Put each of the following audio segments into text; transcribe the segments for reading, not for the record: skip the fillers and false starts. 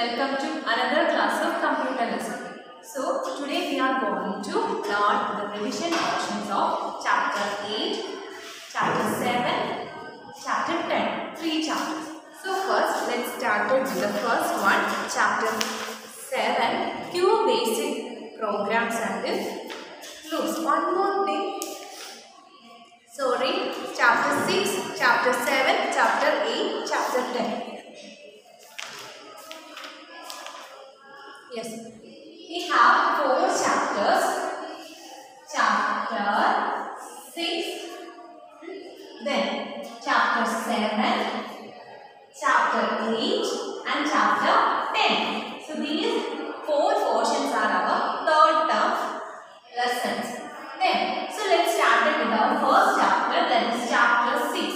welcome to another class of computer lesson. So today we are going to learn the revision portions of chapter 8, chapter 7, chapter 10, 3 chapters. So first let's start with the first one, chapter 7, Q basic programs and loops. One more thing. Sorry, chapter 6, chapter 7, chapter 8, chapter 10. Yes, we have 4 chapters. Chapter 6, then chapter 7, chapter 8 and chapter 10. So these 4 portions are our third term lessons. Then, so let's start with our first chapter, that is chapter 6.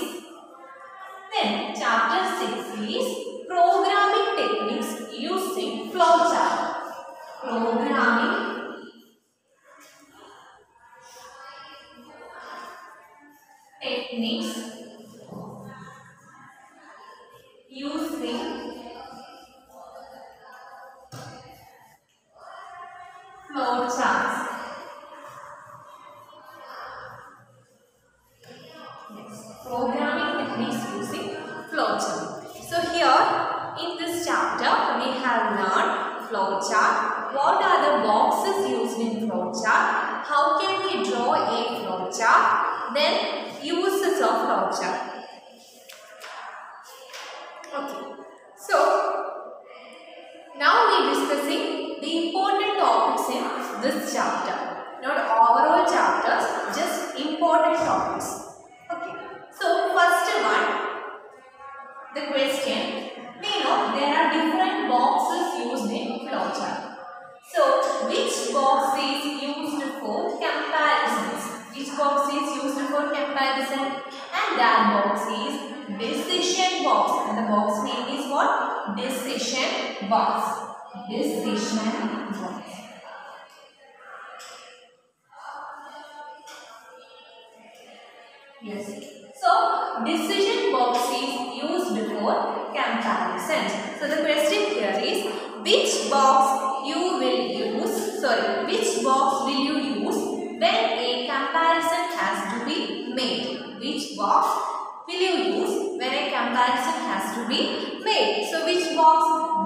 Then chapter 6 is programming techniques using flowchart. Programming techniques using flowcharts. Yes, programming techniques using flowchart. So here in this chapter we have learned flowchart. What are the boxes used in flowchart? How can we draw a flowchart? Then uses of flowchart. Okay. So now we are discussing the important topics in this chapter. Not overall chapters, just important topics. Okay. So first one, the question. We know there are different boxes used in flowchart. So, which box is used for comparisons? Which box is used for comparison? And that box is decision box. And the box name is what? Decision box. Decision box. Yes. So, decision box is used for comparisons. So, the question here is, which box you will use, which box will you use when a comparison has to be made? Which box will you use when a comparison has to be made? So, which box?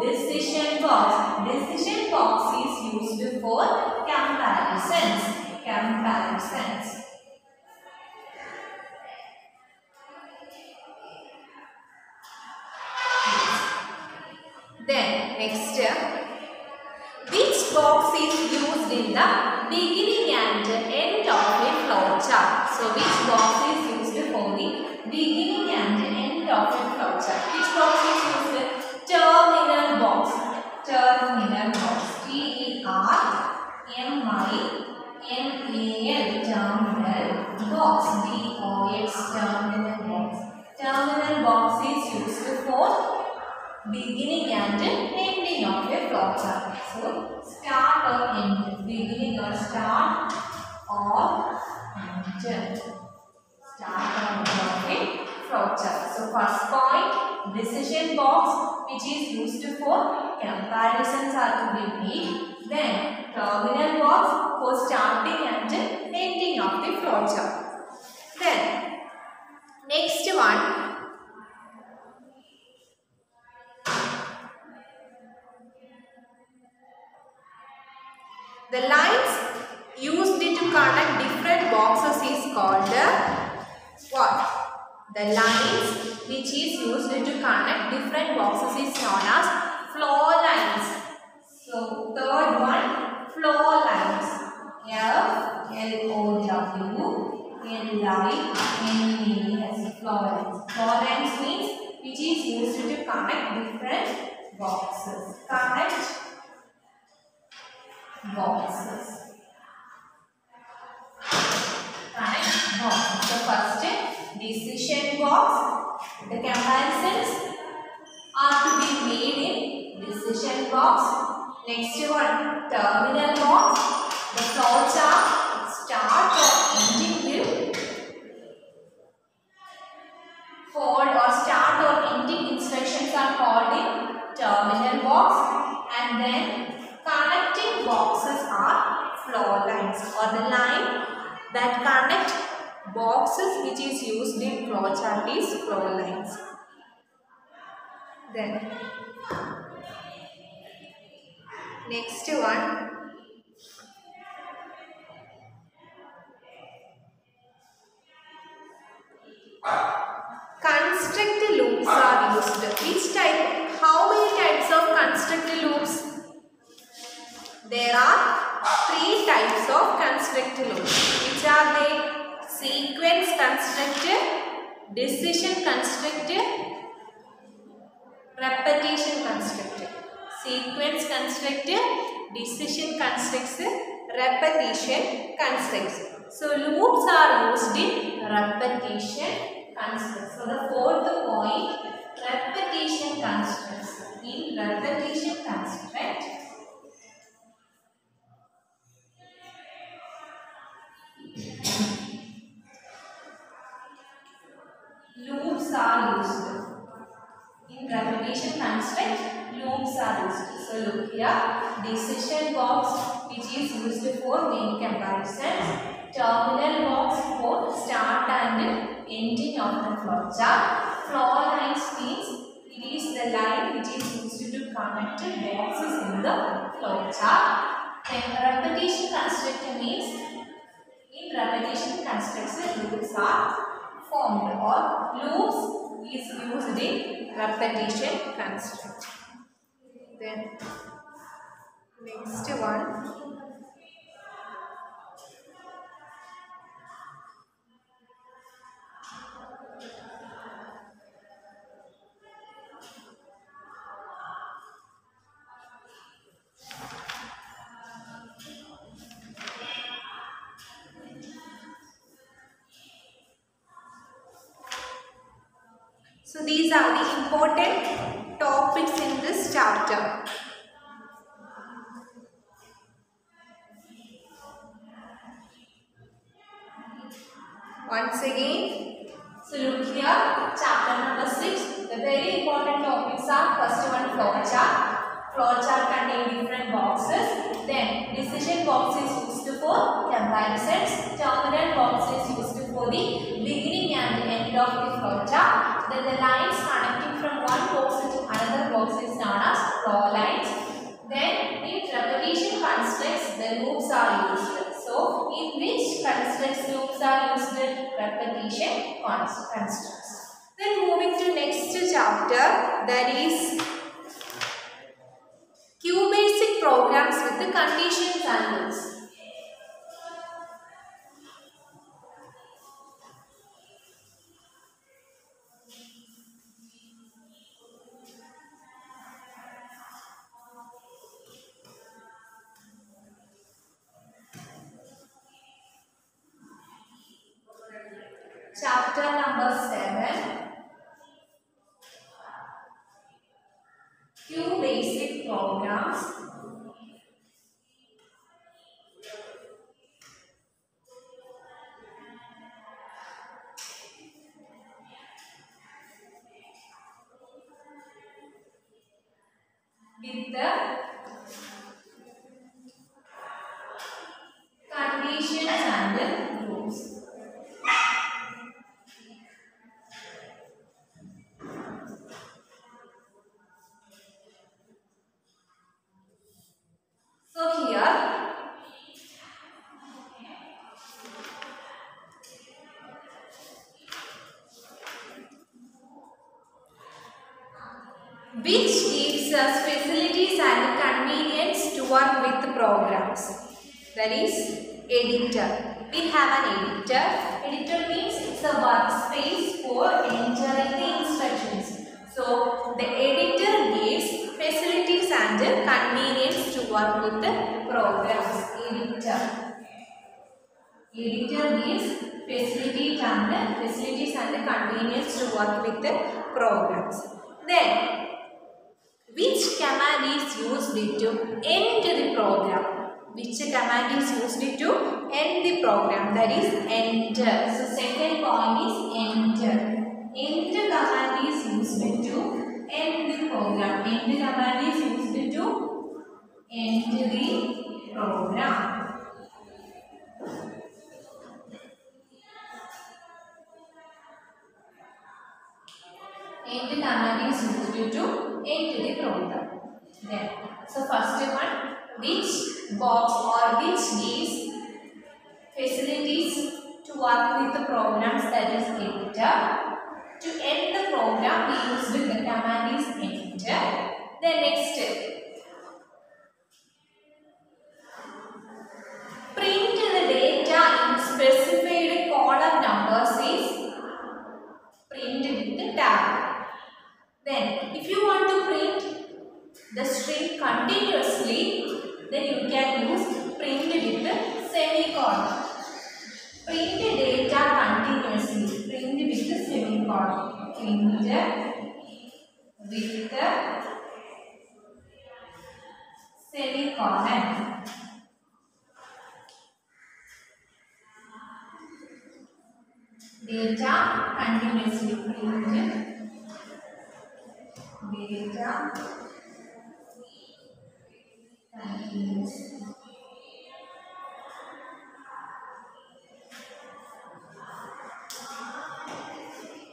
Decision box. Decision box is used for comparisons. Comparisons. Then next, which box is used in the beginning and end of a flowchart? So which box is used for the beginning and end of a flowchart? Which box is used? Terminal box. Terminal box. T-E-R-M-I-N-A-L. Terminal box. B-O-X. Terminal box. Terminal box is used for beginning and ending of a flowchart. So, start or end. Beginning or start or end. Start or end of a flowchart. So, first point, decision box which is used for comparisons are to be made. Then, terminal box for starting and ending of the flowchart. Then, next one. The lines used to connect different boxes is called what? The lines which is used to connect different boxes is known as flow lines. So third one, flow lines. F-L-O-W-L-I-N-E-S. Flow lines. Flow lines means which is used to connect different boxes. Connect boxes. Connect boxes. So first, decision box. The comparisons are to be made in decision box. Next one, terminal box. The flowchart start or ending will forward or start or ending instructions are called in terminal box. which is used in flowchart is flow lines. Then next one, construct loops are used. Which type? How many types of construct loops? There are 3 types of construct loops. Which are they? Sequence constructor, decision constructor, repetition constructor. Sequence constructor, decision constructor, repetition constructor. So loops are used in repetition constructor. So the fourth point, repetition constructs. In repetition construct, loops are used. In repetition construct, loops are used. So look here, decision box which is used for main comparisons, terminal box for start and ending of the flow chart. Flow lines means it is the line which is used to connect boxes in the flow chart. Then repetition construct means in repetition constructs loops are formed, or loops is used in repetition construct. Then next one, so these are the important topics in this chapter. Once again, so look here, chapter number 6. The very important topics are: first one, flow chart. Flow chart contain different boxes. Then decision box is used for comparisons. Terminal box is used for the beginning and end of the flow chart. Then the lines connecting from one box to another box is known as flow lines. Then in repetition constructs, the loops are used. So in which constructs loops are used? Repetition constructs. Then moving to next chapter, that is QBasic programs with the conditions and loops. Chapter number 7, QBasic programs with the conditions and the loops. So here, which gives us facilities and convenience to work with programs. That is editor. We have an editor. Editor means it's a workspace for entering the instructions. So the editor gives facilities and convenience to work with the programs. Editor gives facilities and convenience to work with the programs. Then which command is used to end the program? Which command is used to end the program? That is enter. So second point is enter. Enter command is used to end the program. Enter command is used to end the program. end command is used to end the program. Then, so first one, which box or which gives facilities to work with the programs, that is enter. To end the program, we use the command is enter. Then next, print the data in specified column numbers is print with the tab. Then if you want to print the string continuously, then you can use print with the semicolon. Print the data continuously, print with the semicolon. Print with the semicolon. Data continuously, print data continuously.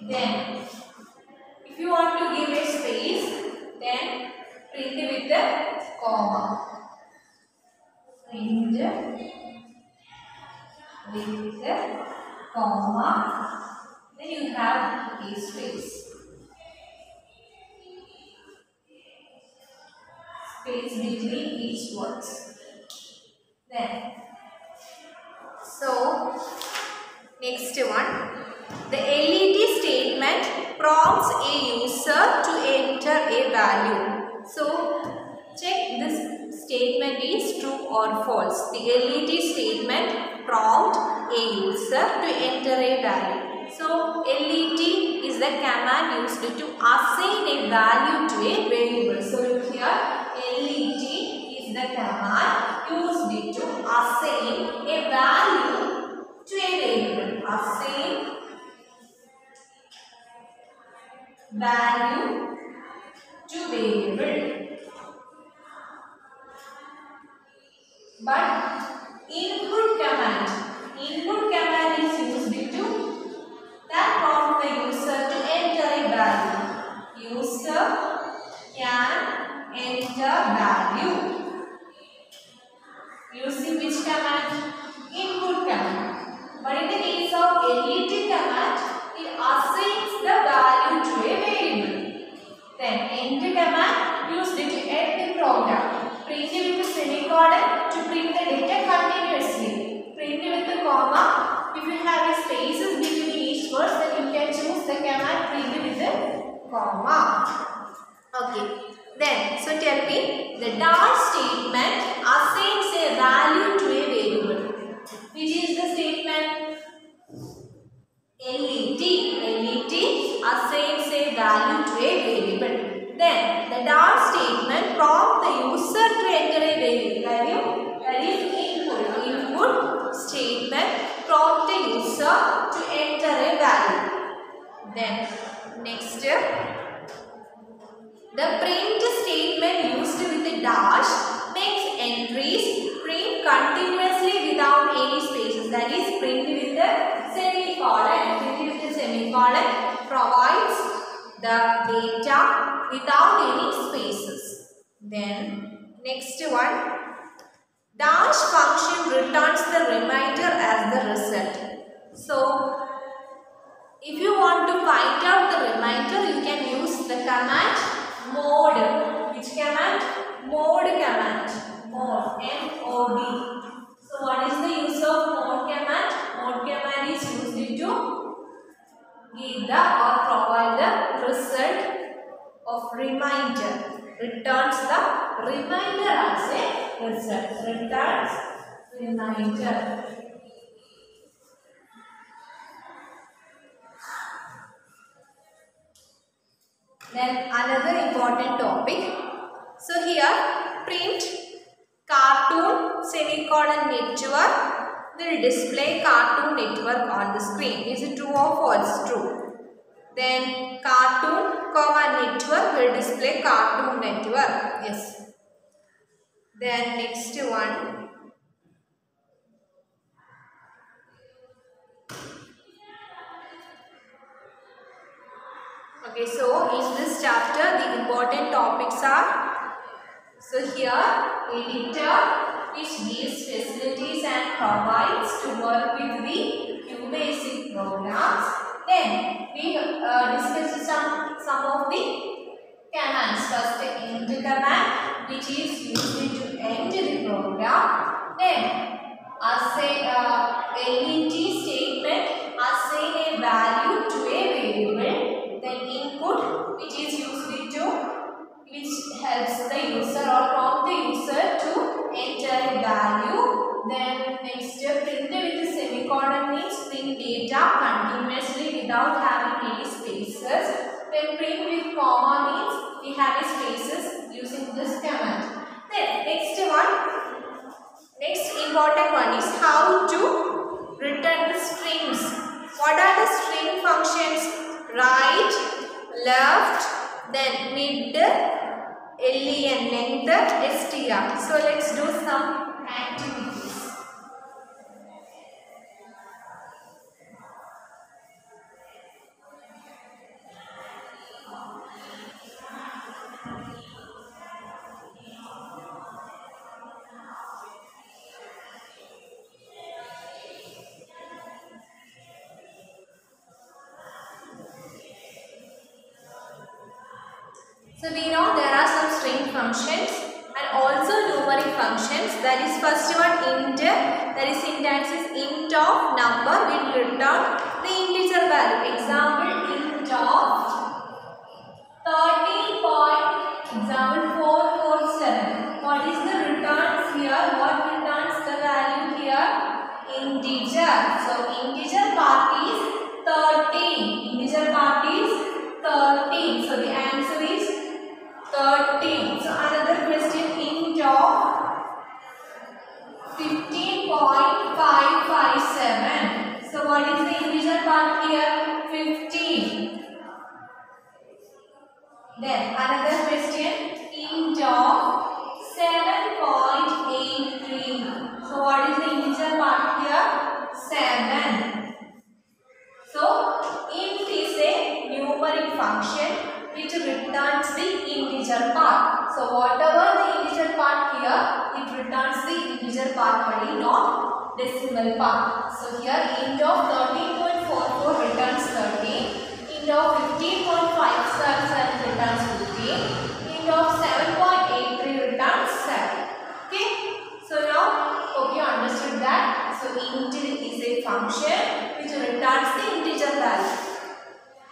Then, if you want to give a space, then print with the comma. Print with the comma. Then you have a space. Space between each words. Then, so next one, the LED statement prompts a user to enter a value. So check this statement is true or false. The LED statement prompt a user to enter a value. So LED is the command used to assign a value to a variable. So look here, LED is the command used to assign a value to a variable. Assign value to variable. But input command is used to that prompt the user to enter a value. User can enter value using which command? Input command. But in the case of LED command, it assigns the value to a variable. Then end command used to end the program. Print with the semicolon to print the data continuously. Print with the comma. If you have a spaces between each word, then you can choose the command print with the comma. Okay. Then, so tell me, the dash statement assigns a value to a variable. Which is the statement? LED assigns a value to a variable. Then the dash statement prompts the user to enter a value, that is input. Input statement prompts the user to enter a value. Then next, the print statement used with the dash makes entries print continuously without any spaces. That is print with the semicolon. Print with the semicolon provides the data without any spaces. Then next one, dash function returns the remainder as the result. So if you want to find out the remainder, you can use the command mod. Which command? Mod command. Mod. M-O-D. So what is the use of mod command? Mod command is used to give the or provide the result of remainder. Returns the remainder as a result. Returns remainder. Then another important topic. So here, print cartoon semicolon network will display cartoon network on the screen. Is it true or false? True. Then cartoon comma network will display cartoon network. Yes. Then next one. Okay, so in this chapter the important topics are, so here editor which gives facilities and provides to work with the QBasic programs. Then we discussed some of the commands. First, end command which is used to end the program. Then let statement assign a value to a variable. Then input which is used to, which helps the user or prompt the user to enter a value. Then next, print with semicolon means print data continuously without having any spaces. Then print with comma means we have spaces using this command. Then next important one is how to return the strings. What are the string functions? Right, left, then mid, len, length, str. So let's do some activities. So we know there are some string functions and also numeric functions. That is first one int. That is syntax is int of number will return the integer value. Example int of 447. What is the returns here? What returns the value here? Integer. So integer part is 13. Integer part is 13. So the answer is 13. So another question, int of 15.557. So what is the integer part here? 15. Then another question, int of 7.83. So what is the integer part here? 7. So int is a numeric function which returns the integer part. So whatever the integer part here, it returns the integer part only, not decimal part. So here int of 13.44 returns 13, int of 15.577 returns 15, int of 7.83 returns 7. Okay. So now hope you understood that. So int is a function which returns the integer value.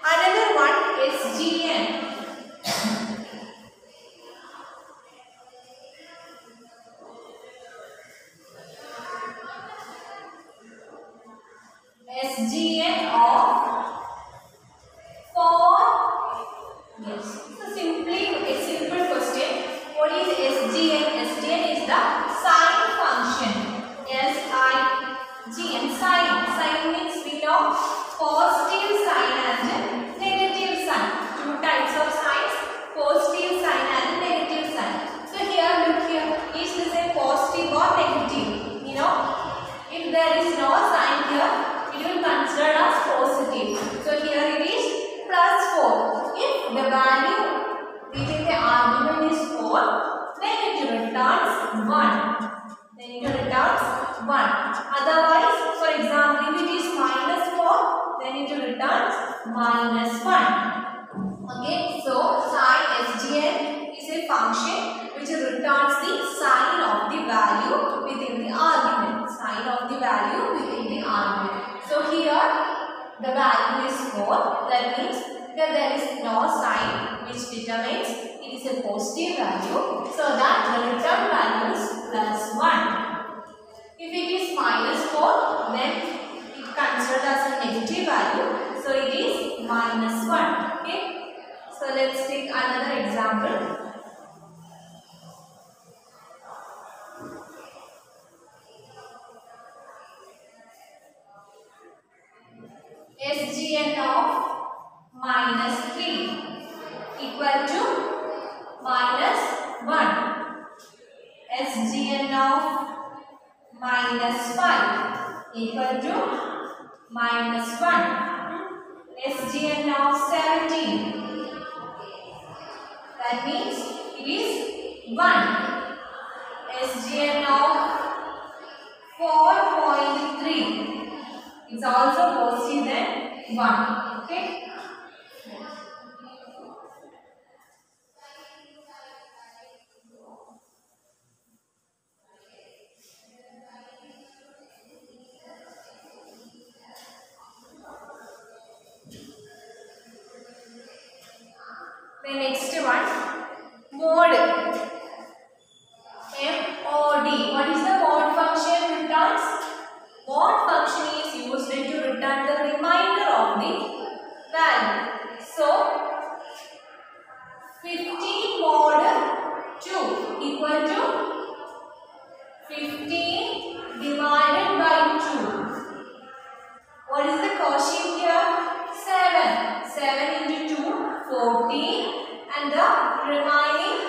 Another one is SGN. SGN of 4. Yes. So simply a simple question. What is SGN? SGN is the sign function. SIGN, sign. Sign means we know positive sign and negative sign. Two types of signs, positive sign and negative sign. So here, look here, is this a positive or negative? You know, if there is no sign here, it will consider as positive. So here it is plus 4. If the value within the argument is 4, then it returns 1. Then it returns 1. Otherwise, for example, if it is minus 4, then it returns minus 1. Okay, so sign SGN is a function which returns the sign of the value within the argument. Sign of the value within the argument. So here the value is 4. That means that there is no sign which determines it is a positive value. So that the return value is plus 1. If it is minus 4, then it considered as a negative value. So it is minus 1. Okay. So let's take another example. SGN of minus 3 equal to minus 1. SGN of minus 5 equal to minus 1. SGN of 17 That means it is 1. SGN of 4.3. It's also positive than 1. Okay. The next one, mode. MOD. What is the mode function returns? Mode function is used to return the remainder of the value. So 15 mod 2 equal to 15 divided by 2. What is the quotient here? 7. 7 into 2, 14, and the remaining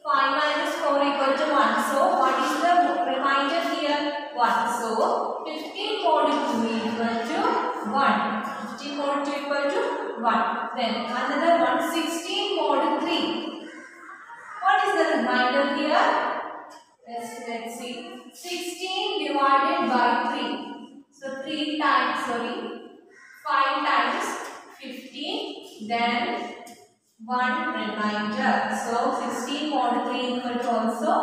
5 minus 4 equal to 1. So what is the remainder here? 1. So 15 mod 2 equal to 1. 15 mod 2 equal to 1. Then another one, 16 mod 3. What is the remainder here? Let's see. 16 divided by 3. So 3 times, 5 times 15. Then 1 remainder. So 16 mod 3 equal to also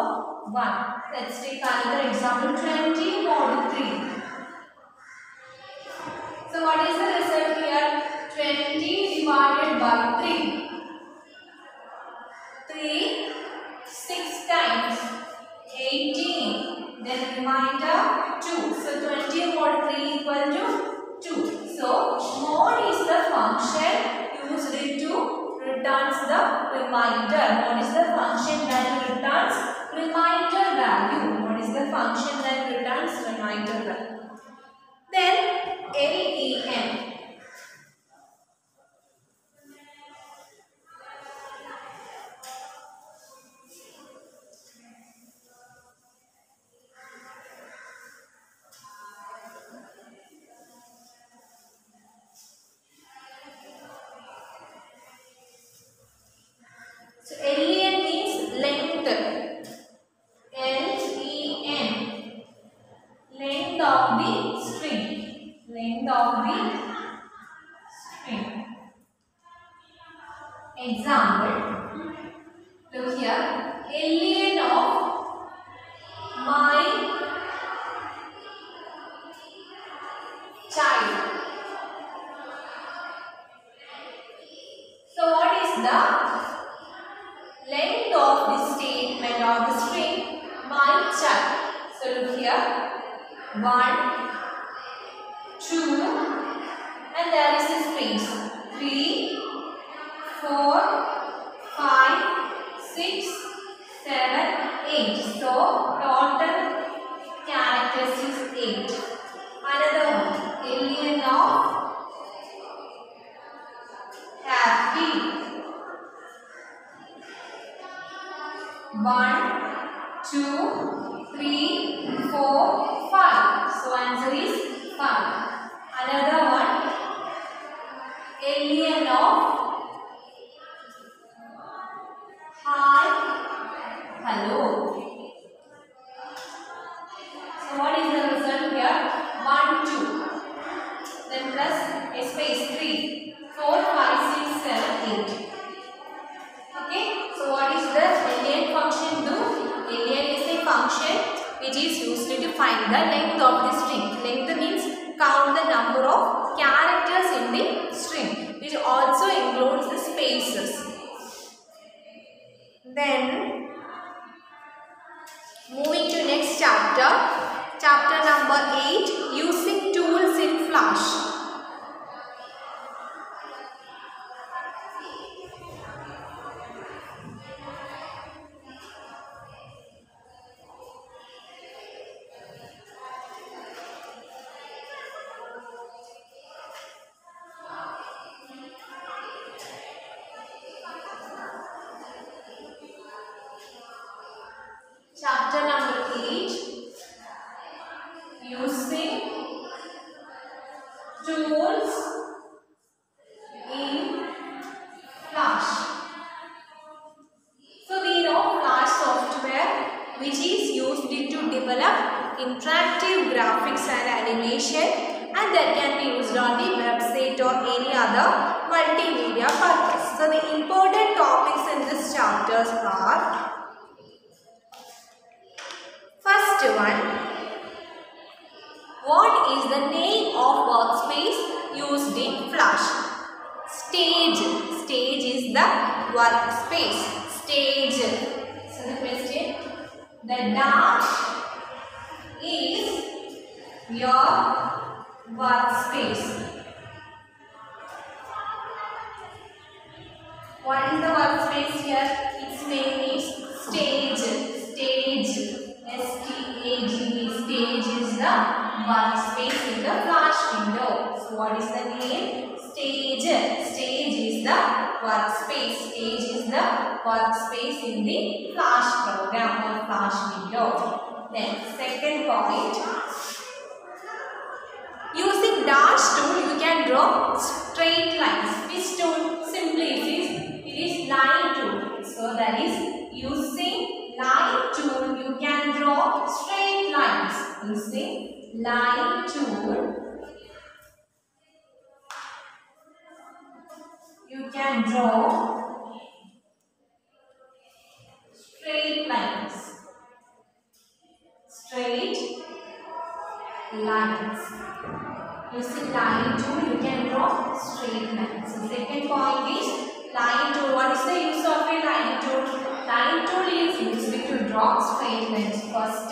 1. Let's take another example. 20 mod 3. So what is the result here? 20 divided by 3. 3 6 times 18. Then remainder 2. So 20 mod 3 equal to 2. So mod is the function used to returns the remainder. Mod is the function that returns remainder value. Mod is the function that returns remainder value. Then LEN. So LEN means length. LEN. Length of the string. Length of the string. Example. Look here. LEN of my child. So what is the length of the statement or the string my child? So look here. 1, 2, and there is a space. 3, 4, 5, 6, 7, 8. So total characters is 8. Another one. LEN of happy. 1, 2, 3, 4, 5. So answer is 5. Another one. LEN of hi, hello. So what is the result here? 1, 2. Then plus a space 3, 4, 5, 6, 7, 8. Okay. So what is the LEN function do? LEN is a function which is used to find the length of the string. Length means count the number of characters in the string, which also includes the spaces. Then moving to next chapter, chapter number 8, using tools in Flash. presentation, and that can be used on the website or any other multimedia purpose. So the important topics in this chapters are, first one, what is the name of workspace used in Flash? Stage. Stage is the workspace. Stage. So the question, the dash is your workspace. What is the workspace here? Its name is stage. Stage. S-T-A-G-E. Stage is the workspace in the Flash window. So what is the name? Stage. Stage is the workspace. Stage is the workspace in the Flash program or Flash window. Then second point. Using dash tool, you can draw straight lines. Which tool? Simply it is line tool. So that is using line tool, you can draw straight lines. Using line tool, you can draw straight lines. Straight lines. Using line tool, you can draw straight lines. So second point is line tool. What is the use of a line tool? Line tool is used to draw straight lines. First,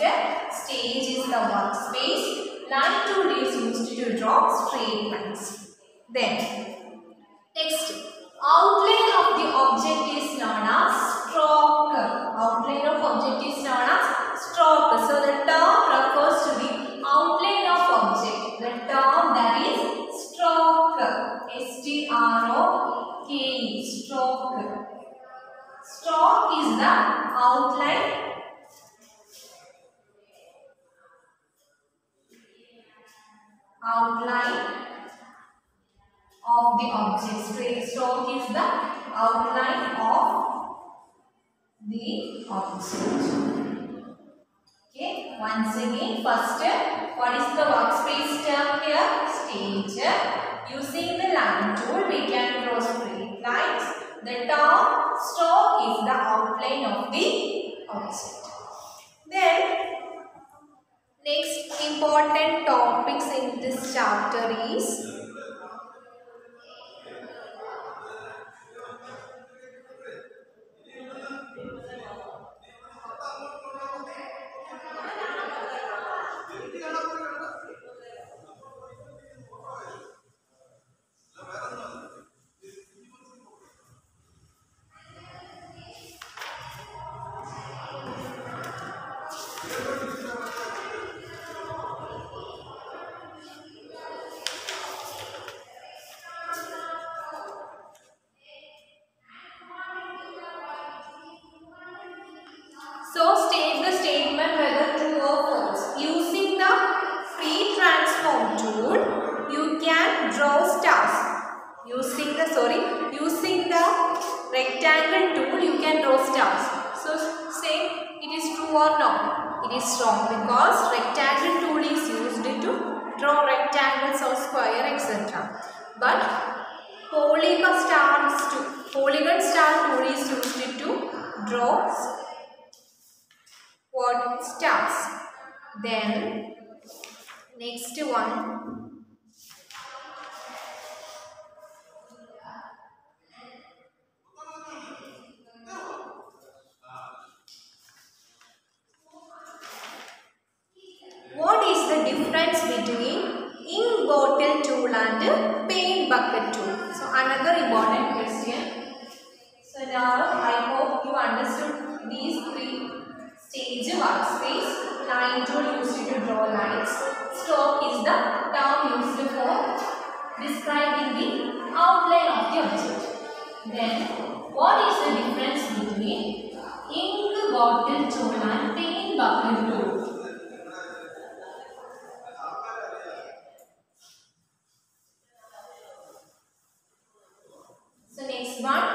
stage is the workspace. Line tool is used to draw straight lines. Then, next, outline of the object is known as stroke. Outline of object is known as stroke. So the term refers to the outline of object. The term that is stroke. S-T-R-O-K-E. Stroke. Stroke is the outline of the object. Stroke is the outline of the object. Okay, once again, first, what is the workspace term here? Stage. Using the line tool, we can draw straight lines. The term stroke is the outline of the object. Then, next important topics in this chapter is state the statement whether true or false. Using the free transform tool, you can draw stars. Using the rectangle tool, you can draw stars. So say it is true or not. It is wrong because rectangle tool is used to draw rectangles or square, etc. But polygon star tool is used to draw stars. Then next one, what is the difference between ink bottle tool and paint bucket tool? So another important question. So now I hope you understood these three. Stage workspace, line tool used to draw lines. Stroke is the term used for describing the outline of the object. Then, what is the difference between ink bottle tool and paint bucket tool? So next one,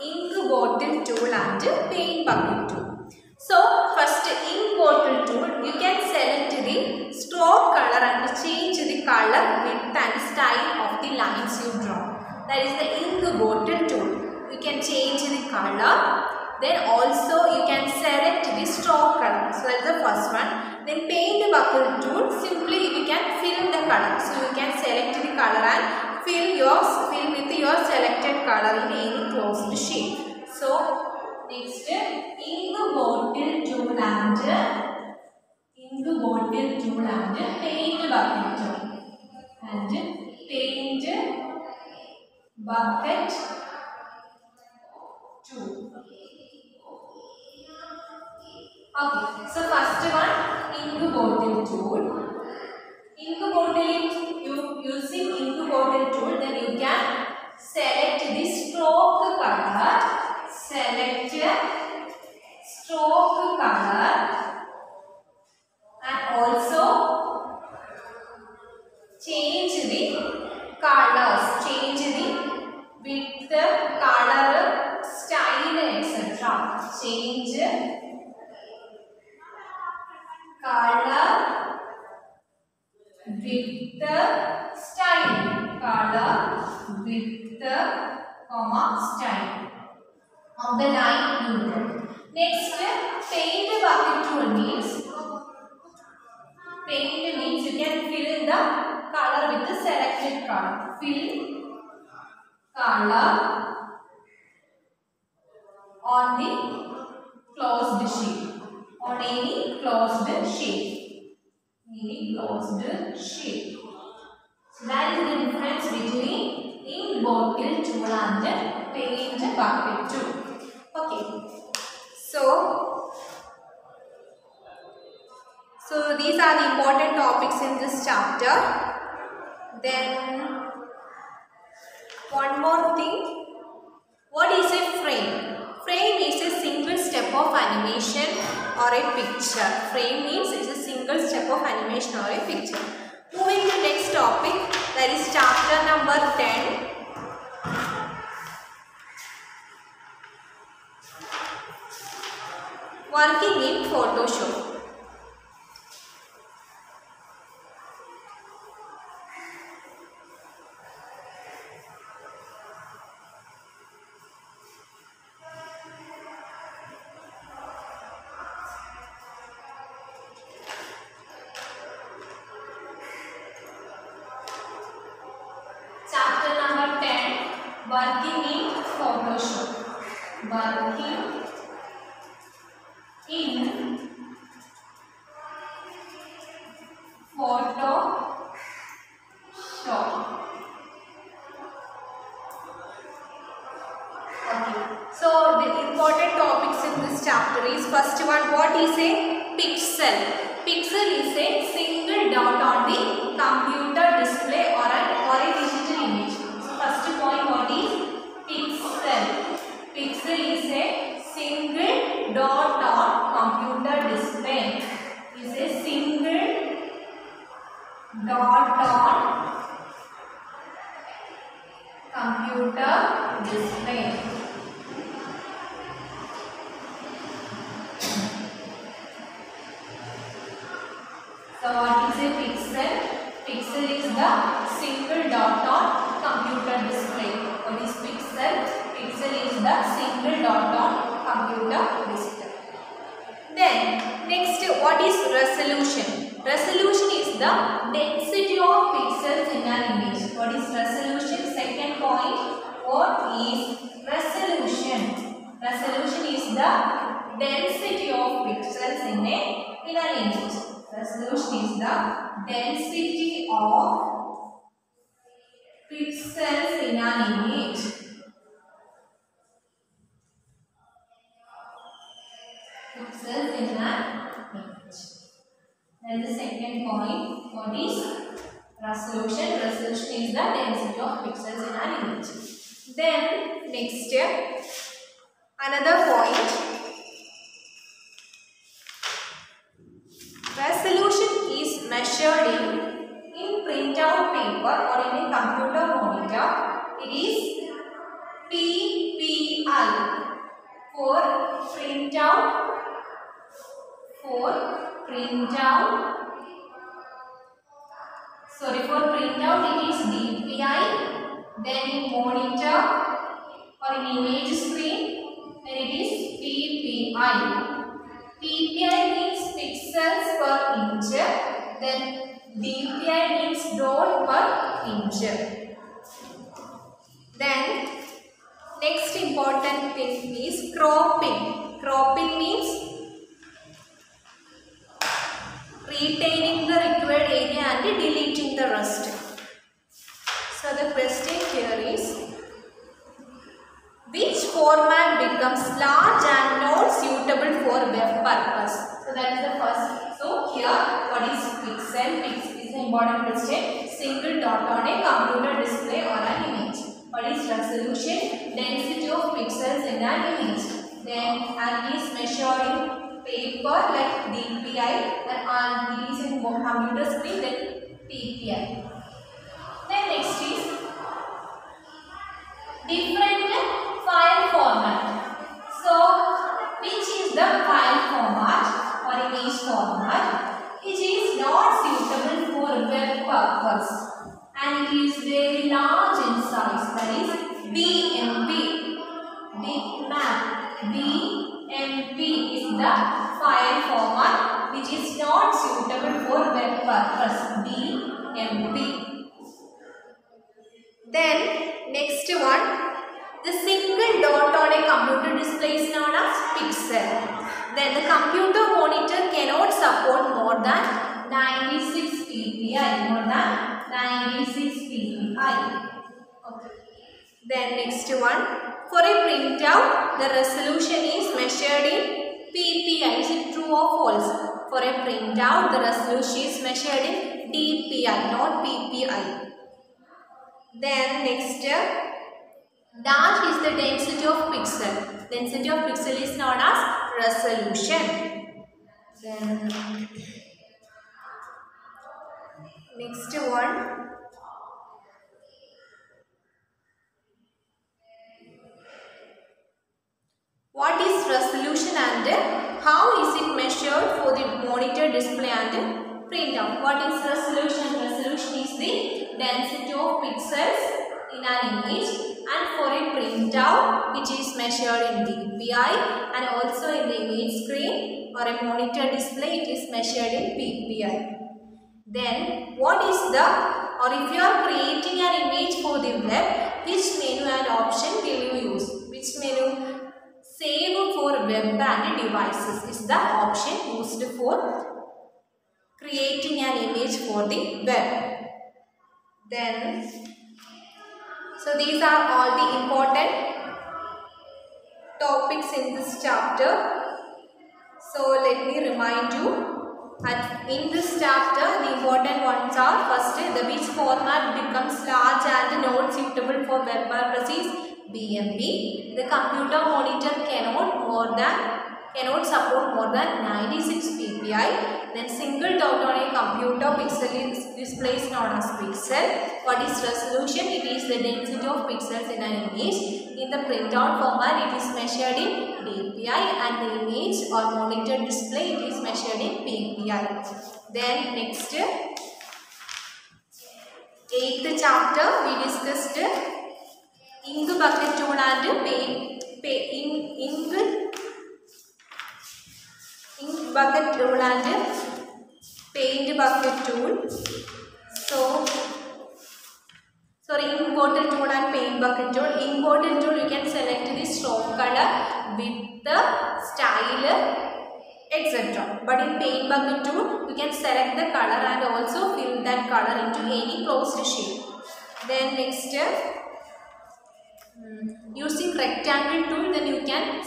ink bottle tool and paint bucket tool. So first ink bottle tool, you can select the stroke color and change the color, width and style of the lines you draw. That is the ink bottle tool. You can change the color. Then also you can select the stroke color. So that's the first one. Then paint bucket tool. Simply we can fill the color. So you can select the color and fill with your selected color in any closed shape. So next, ink bottle tool and paint bucket tool. And paint bucket tool. Okay, so first one, ink bottle tool. Ink bottle, using ink bottle tool, then you can select the stroke color. Select stroke color and also change the colors. Change the width, color, style, etc. Change color, width, style. Color, width, style of the line you draw. Next, paint bucket tool means you can fill in the color with the selected color. Fill color on the closed sheet. On any closed sheet. So that is the difference between ink bottle tool and paint bucket tool. Okay. So these are the important topics in this chapter. Then one more thing. What is a frame? Frame is a single step of animation or a picture. Frame means it's a single step of animation or a picture. Moving to next topic, that is chapter number 10. Working in Photoshop. Working in Photoshop. Working in Photoshop. Okay. So the important topics in this chapter is first one, what is a pixel? Pixel is a single dot on the computer display or a digital image. So first point, what is pixel? Pixel is a single dot on computer display. Is a single dot on computer display. So what is a pixel? Pixel is the single dot on computer display. What is pixel? Pixel is the single dot on computer display. Then next, what is resolution? Resolution is the density of pixels in an image. What is resolution? Second point, what is resolution? Resolution is the density of pixels in an image. Resolution is the density of pixels in an image. Pixels in an image. Then the second point, what is resolution? Resolution is the density of pixels in an image. Then next step, another point. Resolution is measured in printout paper or in a computer monitor. It is PPI for printout Sorry, for printout it is DPI. Then in monitor or in image screen, then it is PPI. PPI means pixels per inch. Then DPI means dot per inch. Then next important thing is cropping. Cropping means retaining the required area and deleting the rest. So the question here is, which format becomes large and not suitable for web purpose? So that is the first. So here, what is pixel? Pixel is an important question. Single dot on a computer display or an image. What is resolution? Density of pixels in an image. Then and is measured in paper like DPI, and it is in computer screen then PPI. Then next is different file format. So which is the file format or image format which is not suitable for web purpose and it is very large in size, that is BMP. Bitmap. BMP is the file format which is not suitable for web purpose. BMP. Then next one, the single dot on a computer display is known as pixel. Then the computer monitor cannot support more than 96 ppi. More than 96 ppi. Okay. Then next one, for a printout, the resolution is measured in ppi. Is it true or false? For a printout, the resolution is measured in dpi, not ppi. Then next, dash is the density of pixel. Density of pixel is known as resolution. Then next one, what is resolution and how is it measured for the monitor, display and printout? What is resolution? Resolution is the density of pixels in an image, and for a printout which is measured in DPI, and also in the image screen or a monitor display it is measured in PPI. Then what is the, or if you are creating an image for the web, which menu and option will you use? Which menu? Save for web and devices is the option used for creating an image for the web. Then, so these are all the important topics in this chapter. So let me remind you that in this chapter the important ones are, first, the which format becomes large and not suitable for web purposes. BMP. The computer monitor cannot support more than 96 ppi. Then single dot on a computer pixel display is known as pixel. What is resolution? It is the density of pixels in an image. In the printout format it is measured in DPI, and the image or monitor display it is measured in PPI. Then next, 8th chapter we discussed ink bucket tool and ink bucket tool and paint bucket tool. So sorry, ink bottle tool and paint bucket tool. Ink bottle tool you can select the stroke color with the style, etc. But in paint bucket tool you can select the color and also fill that color into any closed shape. Then next, using rectangle tool, then you can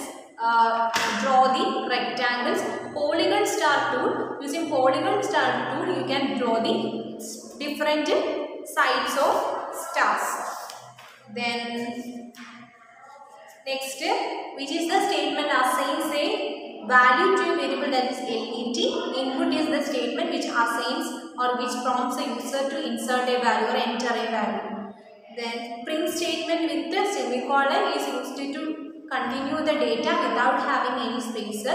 draw the rectangles. Polygon star tool, using polygon star tool you can draw the different sides of stars. Then next, which is the statement assigns a value to a variable, that is LET. Input is the statement which assigns or which prompts a user to insert a value or enter a value. Then print statement with the semicolon is used to continue the data without having any spaces.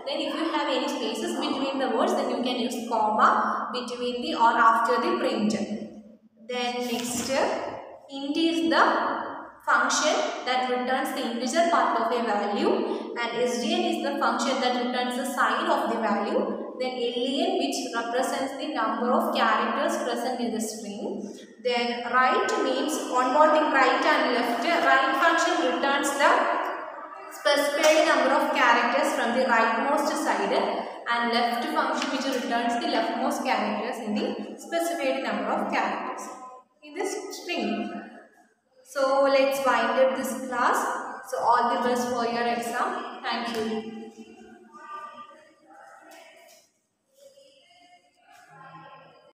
Then if you have any spaces between the words, then you can use comma between the or after the print. Then next, int is the function that returns the integer part of a value, and sdn is the function that returns the sign of the value. Then len, which represents the number of characters present in the string. Then right means onboarding right and left. Right function returns the specified number of characters from the rightmost side, and left function which returns the leftmost characters in the specified number of characters in this string. So let's wind up this class. So all the best for your exam. Thank you.